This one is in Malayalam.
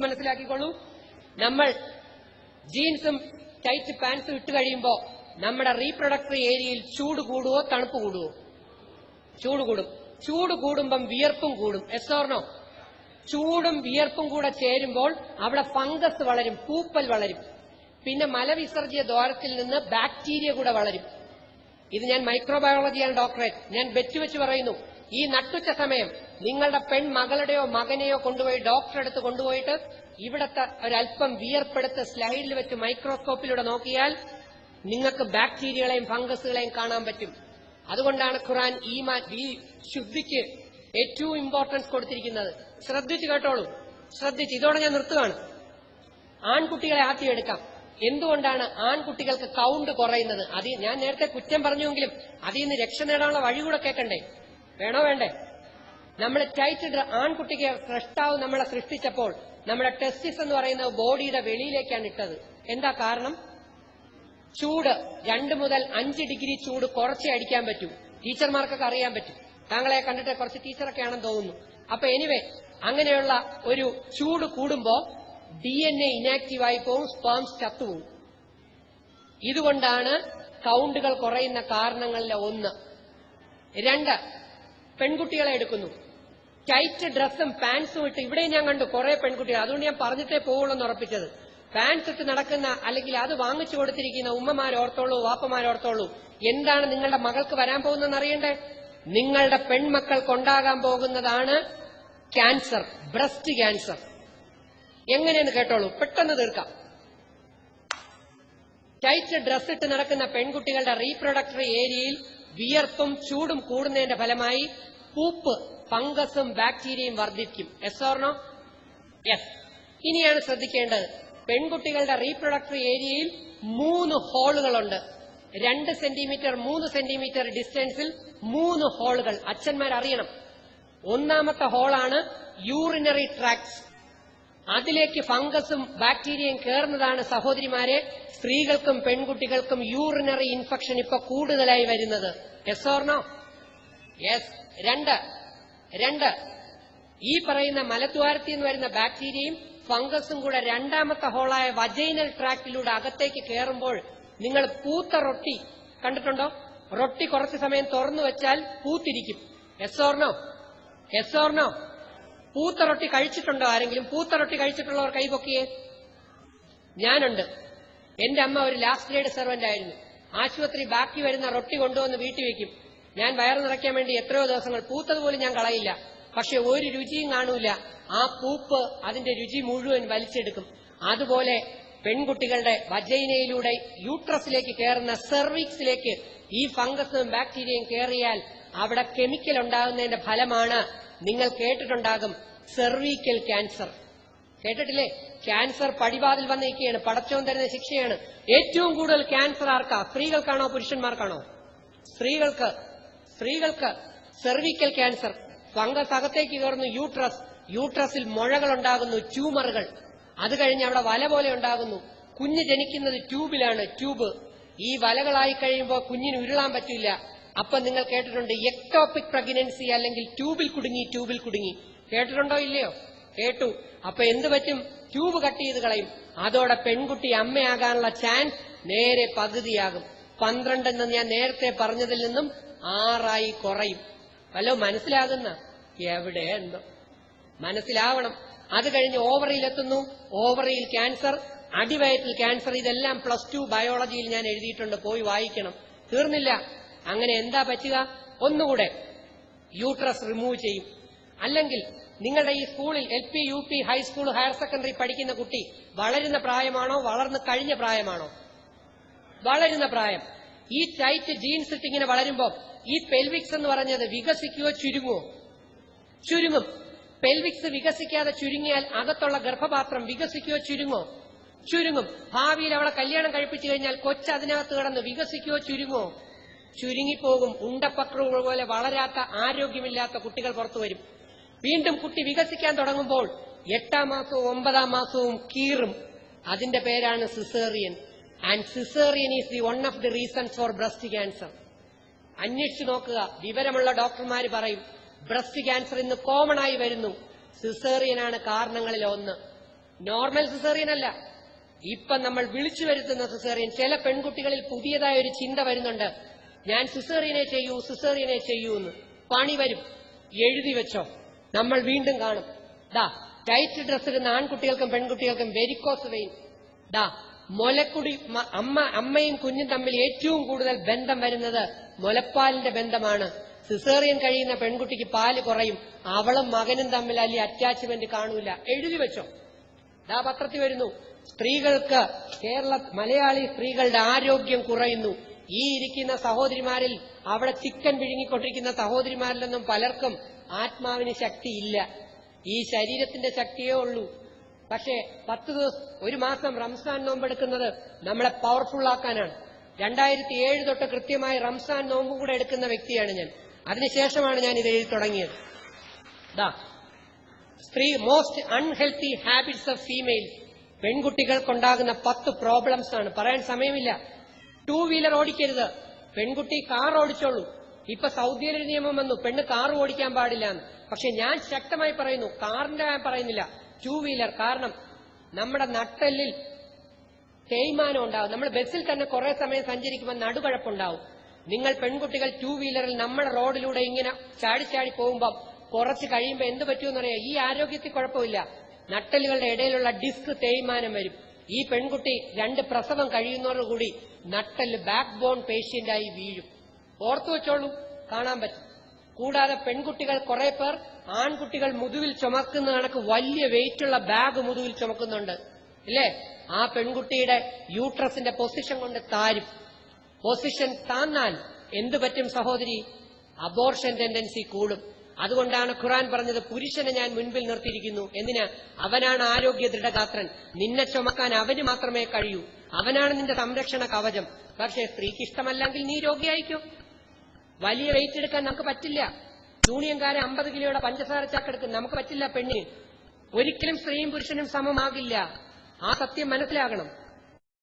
മനസ്സിലാക്കിക്കോളൂ. നമ്മൾ ജീൻസും ടൈറ്റ് പാൻസും ഇട്ട് കഴിയുമ്പോൾ നമ്മുടെ റീപ്രൊഡക്ടറി ഏരിയയിൽ ചൂട് കൂടുവോ തണുപ്പ് കൂടുവോ? ചൂട് കൂടും. ചൂട് കൂടുമ്പം വിയർപ്പും കൂടും. Yes or no? ചൂടും വിയർപ്പും കൂടെ ചേരുമ്പോൾ അവിടെ ഫംഗസ് വളരും, പൂപ്പൽ വളരും. പിന്നെ മലവിസർജ്യ ദ്വാരത്തിൽ നിന്ന് ബാക്ടീരിയ കൂടെ വളരും. ഇത് ഞാൻ മൈക്രോബയോളജിയാണ് ഡോക്ടറേറ്റ്. ഞാൻ വെച്ചുവെച്ച് പറയുന്നു, ഈ നട്ടുച്ച സമയം നിങ്ങളുടെ പെൺമകളുടെയോ മകനെയോ കൊണ്ടുപോയി ഡോക്ടറെ അടുത്ത് കൊണ്ടുപോയിട്ട് ഇവിടത്തെ ഒരല്പം വിയർപ്പെടുത്ത് സ്ലൈഡിൽ വെച്ച് മൈക്രോസ്കോപ്പിലൂടെ നോക്കിയാൽ നിങ്ങൾക്ക് ബാക്ടീരിയകളെയും ഫംഗസുകളെയും കാണാൻ പറ്റും. അതുകൊണ്ടാണ് ഖുർആൻ ഈ ശുദ്ധിക്ക് ഏറ്റവും ഇമ്പോർട്ടൻസ് കൊടുത്തിരിക്കുന്നത്. ശ്രദ്ധിച്ചു കേട്ടോളൂ, ശ്രദ്ധിച്ച്. ഇതോടെ ഞാൻ നിർത്തുകയാണ്. ആൺകുട്ടികളെ ആദ്യം എടുക്കാം. എന്തുകൊണ്ടാണ് ആൺകുട്ടികൾക്ക് കൗണ്ട് കുറയുന്നത്? അത് ഞാൻ നേരത്തെ കുറ്റം പറഞ്ഞുവെങ്കിലും അതിൽ നിന്ന് രക്ഷ നേടാനുള്ള വഴി കൂടെ കേൾക്കണ്ടേ? വേണോ വേണ്ടേ? നമ്മൾ ടൈറ്റ് ആൺകുട്ടിക്ക് സൃഷ്ടാവ് നമ്മളെ സൃഷ്ടിച്ചപ്പോൾ നമ്മുടെ ടെസ്റ്റിസ് എന്ന് പറയുന്നത് ബോഡിയുടെ വെളിയിലേക്കാണ് ഇട്ടത്. എന്താ കാരണം? ചൂട് 2 മുതൽ 5 ഡിഗ്രി ചൂട് കുറച്ചേ അടിക്കാൻ പറ്റൂ. ടീച്ചർമാർക്കൊക്കെ അറിയാൻ പറ്റും. താങ്കളെ കണ്ടിട്ട് കുറച്ച് ടീച്ചറൊക്കെ ആണെന്ന് തോന്നുന്നു. അപ്പൊ എനിവേ, അങ്ങനെയുള്ള ഒരു ചൂട് കൂടുമ്പോ DNA ഇനാക്റ്റീവായി പോവും, സ്പേംസ് ചത്തുപോകും. ഇതുകൊണ്ടാണ് കൗണ്ടുകൾ കുറയുന്ന കാരണങ്ങളിലെ ഒന്ന്. 2, പെൺകുട്ടികളെ എടുക്കുന്നു. ടൈറ്റ് ഡ്രസ്സും പാൻസും ഇട്ട് ഇവിടെയും ഞാൻ കണ്ടു കുറെ പെൺകുട്ടികൾ. അതുകൊണ്ട് ഞാൻ പറഞ്ഞിട്ടേ പോവുള്ളൂ എന്ന് ഉറപ്പിച്ചത്. പാൻസ് ഇട്ട് നടക്കുന്ന അല്ലെങ്കിൽ അത് വാങ്ങിച്ചു കൊടുത്തിരിക്കുന്ന ഉമ്മമാരോർത്തോളൂ, വാപ്പമാരോർത്തോളൂ. എന്താണ് നിങ്ങളുടെ മകൾക്ക് വരാൻ പോകുന്നതെന്ന് അറിയണ്ടേ? നിങ്ങളുടെ പെൺമക്കൾക്കുണ്ടാകാൻ പോകുന്നതാണ് ക്യാൻസർ, ബ്രസ്റ്റ് ക്യാൻസർ. എങ്ങനെയെന്ന് കേട്ടോളൂ, പെട്ടെന്ന് തീർക്കാം. ടൈറ്റ് ഡ്രസ് ഇട്ട് നടക്കുന്ന പെൺകുട്ടികളുടെ റീപ്രൊഡക്ടറി ഏരിയയിൽ വിയർപ്പും ചൂടും കൂടുന്നതിന്റെ ഫലമായി പൂപ്പ്, ഫംഗസും ബാക്ടീരിയയും വർദ്ധിക്കും. Yes or no? യെസ്. ഇനിയാണ് ശ്രദ്ധിക്കേണ്ടത്, പെൺകുട്ടികളുടെ റീപ്രൊഡക്ടറി ഏരിയയിൽ 3 ഹോളുകളുണ്ട്. 2 സെന്റിമീറ്റർ 3 സെന്റിമീറ്റർ ഡിസ്റ്റൻസിൽ 3 ഹോളുകൾ. അച്ഛന്മാരറിയണം. ഒന്നാമത്തെ ഹോളാണ് യൂറിനറി ട്രാക്ട്സ്. അതിലേക്ക് ഫംഗസും ബാക്ടീരിയയും കയറുന്നതാണ് സഹോദരിമാരെ സ്ത്രീകൾക്കും പെൺകുട്ടികൾക്കും യൂറിനറി ഇൻഫെക്ഷൻ ഇപ്പൊ കൂടുതലായി വരുന്നത്. Yes or no? യെസ്. 2 ഈ പറയുന്ന മലദ്വാരത്തിൽ നിന്ന് വരുന്ന ബാക്ടീരിയയും ഫംഗസും കൂടെ രണ്ടാമത്തെ ഹോളായ വജൈനൽ ട്രാക്റ്റിലൂടെ അകത്തേക്ക് കയറുമ്പോൾ നിങ്ങൾ പൂത്ത റൊട്ടി കണ്ടിട്ടുണ്ടോ? റൊട്ടി കുറച്ചു സമയം തുറന്നു വെച്ചാൽ പൂത്തിരിക്കും. Yes or no? Yes or no? പൂത്ത റൊട്ടി കഴിച്ചിട്ടുണ്ടോ ആരെങ്കിലും? പൂത്ത റൊട്ടി കഴിച്ചിട്ടുള്ളവർ കൈപൊക്കിയേ. ഞാനുണ്ട്. എന്റെ അമ്മ ഒരു ലാസ്റ്റ് ഗ്രേഡ് സെർവന്റ് ആയിരുന്നു. ആശുപത്രി ബാക്കി വരുന്ന റൊട്ടി കൊണ്ടുവന്ന് വീട്ടിൽ വെക്കും. ഞാൻ വയറ് നിറയ്ക്കാൻ വേണ്ടി എത്രയോ ദിവസങ്ങൾ പൂത്തതുപോലും ഞാൻ കളയില്ല. പക്ഷെ ഒരു രുചിയും കാണൂല. ആ പൂപ്പ് അതിന്റെ രുചി മുഴുവൻ വലിച്ചെടുക്കും. അതുപോലെ പെൺകുട്ടികളുടെ വജൈനയിലൂടെ യൂട്രസിലേക്ക് കയറുന്ന സെർവിക്സിലേക്ക് ഈ ഫംഗസും ബാക്ടീരിയയും കയറിയാൽ അവിടെ കെമിക്കൽ ഉണ്ടാകുന്നതിന്റെ ഫലമാണ് നിങ്ങൾ കേട്ടിട്ടുണ്ടാകും സെർവിക്കൽ ക്യാൻസർ. കേട്ടിട്ടില്ലേ? ക്യാൻസർ പടിവാതിൽ വന്നിരിക്കുകയാണ്. പടച്ചോൻ തരുന്ന ശിക്ഷയാണ്. ഏറ്റവും കൂടുതൽ ക്യാൻസർ ആർക്കാ? സ്ത്രീകൾക്കാണോ പുരുഷന്മാർക്കാണോ? സ്ത്രീകൾക്ക്. Cervical cancer. ഫംഗസ് അകത്തേക്ക് കയറുന്നു യൂട്രസിൽ മുഴകൾ ഉണ്ടാകുന്നു, ട്യൂമറുകൾ. അത് കഴിഞ്ഞ് അവിടെ വല പോലെ ഉണ്ടാകുന്നു. കുഞ്ഞ് ജനിക്കുന്നത് ട്യൂബിലാണ്. ട്യൂബ് ഈ വലകളായി കഴിയുമ്പോൾ കുഞ്ഞിന് ഉരുളാൻ പറ്റില്ല. അപ്പൊ നിങ്ങൾ കേട്ടിട്ടുണ്ട് എക്ടോപിക് പ്രഗ്നൻസി, അല്ലെങ്കിൽ ട്യൂബിൽ കുടുങ്ങി. കേട്ടിട്ടുണ്ടോ ഇല്ലയോ? കേട്ടു. അപ്പൊ എന്ത് പറ്റും? ട്യൂബ് കട്ട് ചെയ്ത് കളയും. അതോടെ പെൺകുട്ടി അമ്മയാകാനുള്ള ചാൻസ് നേരെ പകുതിയാകും. 12 എന്ന് ഞാൻ നേരത്തെ പറഞ്ഞതിൽ നിന്നും 6 കുറയും. വല്ലോ മനസ്സിലാകുന്ന? എവിടെ എന്തോ മനസ്സിലാവണം. അത് കഴിഞ്ഞ് ഓവറിയിലെത്തുന്നു. ഓവറിയിൽ ക്യാൻസർ, അടിവയറ്റിൽ ക്യാൻസർ. ഇതെല്ലാം +2 ബയോളജിയിൽ ഞാൻ എഴുതിയിട്ടുണ്ട്, പോയി വായിക്കണം. തീർന്നില്ല. അങ്ങനെ എന്താ പറ്റുക? ഒന്നുകൂടെ യൂട്രസ് റിമൂവ് ചെയ്യും. അല്ലെങ്കിൽ നിങ്ങളുടെ ഈ സ്കൂളിൽ LP, UP, high school, higher secondary പഠിക്കുന്ന കുട്ടി വളരുന്ന പ്രായമാണോ, വളർന്നു കഴിഞ്ഞ പ്രായമാണോ? വളരുന്ന പ്രായം. ഈ ടൈറ്റ് ജീൻസ് ഇട്ട് ഇങ്ങനെ വളരുമ്പോ ഈ പെൽവിക്സ് എന്ന് പറഞ്ഞത് വികസിക്കുകയോ ചുരുങ്ങുമോ? ചുരുങ്ങും. പെൽവിക്സ് വികസിക്കാതെ ചുരുങ്ങിയാൽ അകത്തുള്ള ഗർഭപാത്രം വികസിക്കുകയോ ചുരുങ്ങും. ഭാവിയിൽ അവളെ കല്യാണം കഴിപ്പിച്ചു കഴിഞ്ഞാൽ കൊച്ച് അതിനകത്ത് കിടന്ന് വികസിക്കുകയോ ചുരുങ്ങുമോ? ചുരുങ്ങിപ്പോകും. ഉണ്ടപ്പക്രു പോലെ വളരാത്ത, ആരോഗ്യമില്ലാത്ത കുട്ടികൾ പുറത്തു വരും. വീണ്ടും കുട്ടി വികസിക്കാൻ തുടങ്ങുമ്പോൾ 8ാം മാസവും 9ാം മാസവും കീറും. അതിന്റെ പേരാണ് caesarean. And caesarean is the one of the reasons for breast cancer. അന്വേഷിച്ചു നോക്കുക. വിവരമുള്ള ഡോക്ടർമാർ പറയും ബ്രസ്റ്റ് ക്യാൻസർ ഇന്ന് കോമൺ ആയി വരുന്നു. സിസേറിയനാണ് കാരണങ്ങളിൽ ഒന്ന്. നോർമൽ സിസേറിയൻ അല്ല, ഇപ്പൊ നമ്മൾ വിളിച്ചു വരുത്തുന്ന സിസേറിയൻ. ചില പെൺകുട്ടികളിൽ പുതിയതായ ഒരു ചിന്ത വരുന്നുണ്ട്, ഞാൻ സിസേറിയനെ ചെയ്യൂ എന്ന്. പണി വരും, എഴുതി വെച്ചോ. നമ്മൾ വീണ്ടും കാണും, ടൈറ്റ് ഡ്രസ് ഇടുന്ന ആൺകുട്ടികൾക്കും പെൺകുട്ടികൾക്കും വെരിക്കോസ് വെയിൻ. മുലക്കുടി, അമ്മയും കുഞ്ഞും തമ്മിൽ ഏറ്റവും കൂടുതൽ ബന്ധം വരുന്നത് മുലപ്പാലിന്റെ ബന്ധമാണ്. സിസേറിയൻ കഴിയുന്ന പെൺകുട്ടിക്ക് പാല് കുറയും, അവളും മകനും തമ്മിൽ അല്ലെ അറ്റാച്ച്മെന്റ് കാണൂല. എഴുതി വെച്ചോ. പത്രത്തിൽ വരുന്നു, സ്ത്രീകൾക്ക് മലയാളി സ്ത്രീകളുടെ ആരോഗ്യം കുറയുന്നു. ഈ ഇരിക്കുന്ന സഹോദരിമാരിൽ, അവിടെ ചിക്കൻ വിഴുങ്ങിക്കൊണ്ടിരിക്കുന്ന സഹോദരിമാരിലൊന്നും പലർക്കും ആത്മാവിന് ശക്തിയില്ല, ഈ ശരീരത്തിന്റെ ശക്തിയേ ഉള്ളൂ. പക്ഷേ 10 ദിവസം, ഒരു മാസം റംസാൻ നോമ്പെടുക്കുന്നത് നമ്മളെ പവർഫുൾ ആക്കാനാണ്. 2007 തൊട്ട് കൃത്യമായി റംസാൻ നോമ്പും കൂടെ എടുക്കുന്ന വ്യക്തിയാണ് ഞാൻ. അതിനുശേഷമാണ് ഞാൻ ഇത് എഴുതി തുടങ്ങിയത്. Most unhealthy habits of females. പെൺകുട്ടികൾക്കുണ്ടാകുന്ന 10 പ്രോബ്ലംസ് ആണ്, പറയാൻ സമയമില്ല. 2 വീലർ ഓടിക്കരുത്, പെൺകുട്ടി കാർ ഓടിച്ചോളൂ. ഇപ്പൊ സൗദിയിൽ ഒരു നിയമം വന്നു, പെണ്ണ് കാർ ഓടിക്കാൻ പാടില്ല എന്ന്. പക്ഷെ ഞാൻ ശക്തമായി പറയുന്നു, കാറിന്റെ ഞാൻ പറയുന്നില്ല, 2 വീലർ. കാരണം നമ്മുടെ നട്ടെല്ലിൽ തേയ്മാനം ഉണ്ടാവും. നമ്മൾ ബസ്സിൽ തന്നെ കുറെ സമയം സഞ്ചരിക്കുമ്പോൾ നടുകഴപ്പുണ്ടാവും. നിങ്ങൾ പെൺകുട്ടികൾ 2 വീലറിൽ നമ്മുടെ റോഡിലൂടെ ഇങ്ങനെ ചാടി പോകുമ്പോൾ കുറച്ച് കഴിയുമ്പോൾ എന്ത് പറ്റുമെന്നറിയാം, ഈ ആരോഗ്യത്തിൽ കുഴപ്പമില്ല, നട്ടലുകളുടെ ഇടയിലുള്ള ഡിസ്ക് തേയ്മാനം വരും. ഈ പെൺകുട്ടി 2 പ്രസവം കഴിയുന്നതോടുകൂടി നട്ടല് ബാക്ക് ബോൺ പേഷ്യന്റായി വീഴും. ഓർത്തു വെച്ചോളൂ, കാണാൻ പറ്റും. കൂടാതെ പെൺകുട്ടികൾ കുറെ പേർ ആൺകുട്ടികൾ മുതുവിൽ ചുമക്കുന്ന കണക്ക് വലിയ വെയിറ്റുള്ള ബാഗ് മുതുവിൽ ചുമക്കുന്നുണ്ട്, ഇല്ലേ? ആ പെൺകുട്ടിയുടെ യൂട്രസിന്റെ പൊസിഷൻ കൊണ്ട് താരും. പൊസിഷൻ താന്നാൽ എന്തു പറ്റും സഹോദരി? അബോർഷൻ ടെൻഡൻസി കൂടും. അതുകൊണ്ടാണ് ഖുർആൻ പറഞ്ഞത്, പുരുഷനെ ഞാൻ മുൻപിൽ നിർത്തിയിരിക്കുന്നു. എന്തിനാ? അവനാണ് ആരോഗ്യ ദൃഢഗാത്രൻ, നിന്നെ ചുമക്കാൻ അവന് മാത്രമേ കഴിയൂ, അവനാണ് നിന്റെ സംരക്ഷണ കവചം. പക്ഷേ സ്ത്രീക്ക് ഇഷ്ടമല്ലെങ്കിൽ നീ രോഗിയായിക്കോ. വലിയ വെയിറ്റ് എടുക്കാൻ നമുക്ക് പറ്റില്ല. യൂണിയൻകാരെ 50 കിലോയുടെ പഞ്ചസാര ചാക്കെടുക്കും, നമുക്ക് പറ്റില്ല. പെണ്ണിന് ഒരിക്കലും സ്ത്രീയും പുരുഷനും സമമാകില്ല. ആ സത്യം മനസ്സിലാകണം.